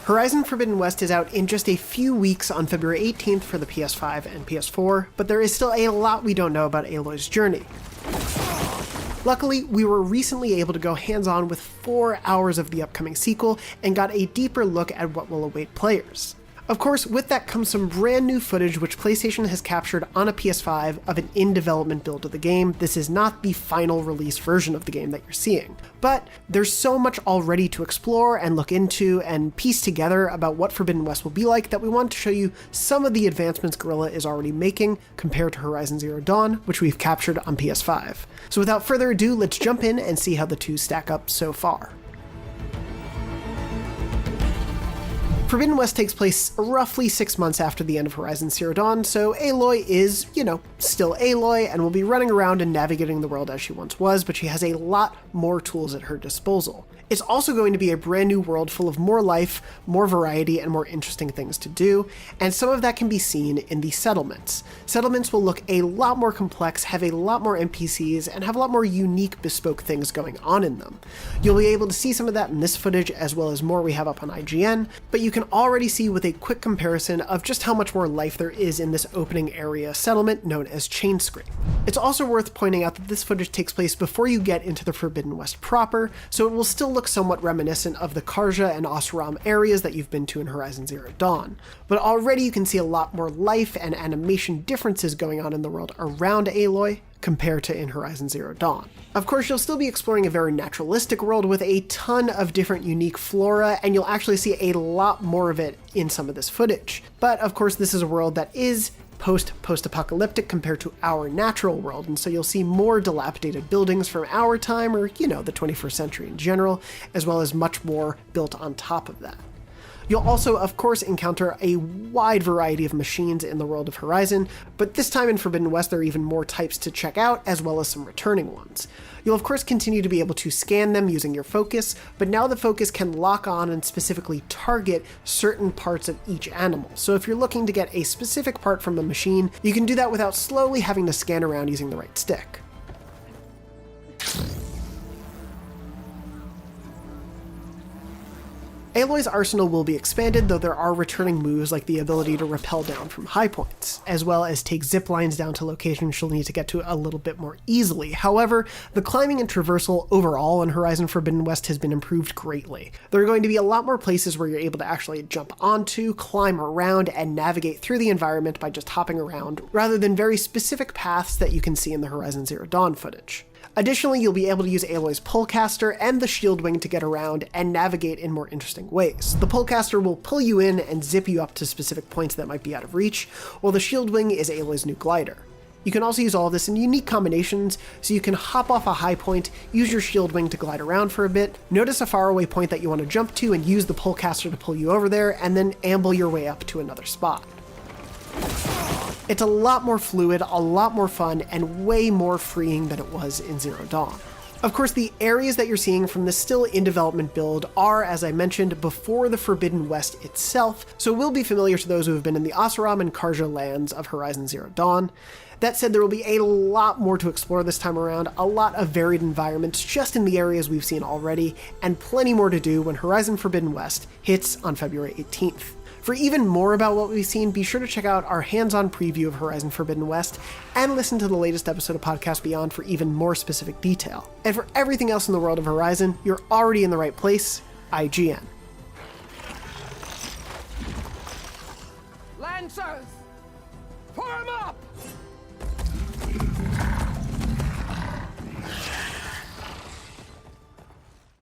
Horizon Forbidden West is out in just a few weeks on February 18th for the PS5 and PS4, but there is still a lot we don't know about Aloy's journey. Luckily, we were recently able to go hands-on with 4 hours of the upcoming sequel and got a deeper look at what will await players. Of course, with that comes some brand new footage which PlayStation has captured on a PS5 of an in-development build of the game. This is not the final release version of the game that you're seeing. But there's so much already to explore and look into and piece together about what Forbidden West will be like that we want to show you some of the advancements Guerrilla is already making compared to Horizon Zero Dawn, which we've captured on PS5. So without further ado, let's jump in and see how the two stack up so far. Forbidden West takes place roughly 6 months after the end of Horizon Zero Dawn, so Aloy is, still Aloy and will be running around and navigating the world as she once was, but she has a lot more tools at her disposal. It's also going to be a brand new world full of more life, more variety, and more interesting things to do, and some of that can be seen in the settlements. Settlements will look a lot more complex, have a lot more NPCs, and have a lot more unique, bespoke things going on in them. You'll be able to see some of that in this footage, as well as more we have up on IGN, but you can already see with a quick comparison of just how much more life there is in this opening area settlement known as Chainscreen. It's also worth pointing out that this footage takes place before you get into the Forbidden West proper, so it will still look somewhat reminiscent of the Karja and Oseram areas that you've been to in Horizon Zero Dawn. But already you can see a lot more life and animation differences going on in the world around Aloy compared to in Horizon Zero Dawn. Of course, you'll still be exploring a very naturalistic world with a ton of different unique flora, and you'll actually see a lot more of it in some of this footage. But of course, this is a world that is post-apocalyptic compared to our natural world, and so you'll see more dilapidated buildings from our time, or, the 21st century in general, as well as much more built on top of that. You'll also, of course, encounter a wide variety of machines in the world of Horizon, but this time in Forbidden West there are even more types to check out, as well as some returning ones. You'll of course continue to be able to scan them using your focus, but now the focus can lock on and specifically target certain parts of each animal. So if you're looking to get a specific part from a machine, you can do that without slowly having to scan around using the right stick. Aloy's arsenal will be expanded, though there are returning moves like the ability to rappel down from high points, as well as take zip lines down to locations she'll need to get to a little bit more easily. However, the climbing and traversal overall in Horizon Forbidden West has been improved greatly. There are going to be a lot more places where you're able to actually jump onto, climb around, and navigate through the environment by just hopping around, rather than very specific paths that you can see in the Horizon Zero Dawn footage. Additionally, you'll be able to use Aloy's Pullcaster and the Shield Wing to get around and navigate in more interesting ways. The Pullcaster will pull you in and zip you up to specific points that might be out of reach, while the Shield Wing is Aloy's new glider. You can also use all of this in unique combinations, so you can hop off a high point, use your Shield Wing to glide around for a bit, notice a faraway point that you want to jump to and use the Pullcaster to pull you over there, and then amble your way up to another spot. It's a lot more fluid, a lot more fun, and way more freeing than it was in Zero Dawn. Of course, the areas that you're seeing from the still in development build are, as I mentioned, before the Forbidden West itself, so will be familiar to those who have been in the Oseram and Karja lands of Horizon Zero Dawn. That said, there will be a lot more to explore this time around, a lot of varied environments just in the areas we've seen already, and plenty more to do when Horizon Forbidden West hits on February 18th. For even more about what we've seen, be sure to check out our hands-on preview of Horizon Forbidden West and listen to the latest episode of Podcast Beyond for even more specific detail. And for everything else in the world of Horizon, you're already in the right place, IGN. Lancers! Form up!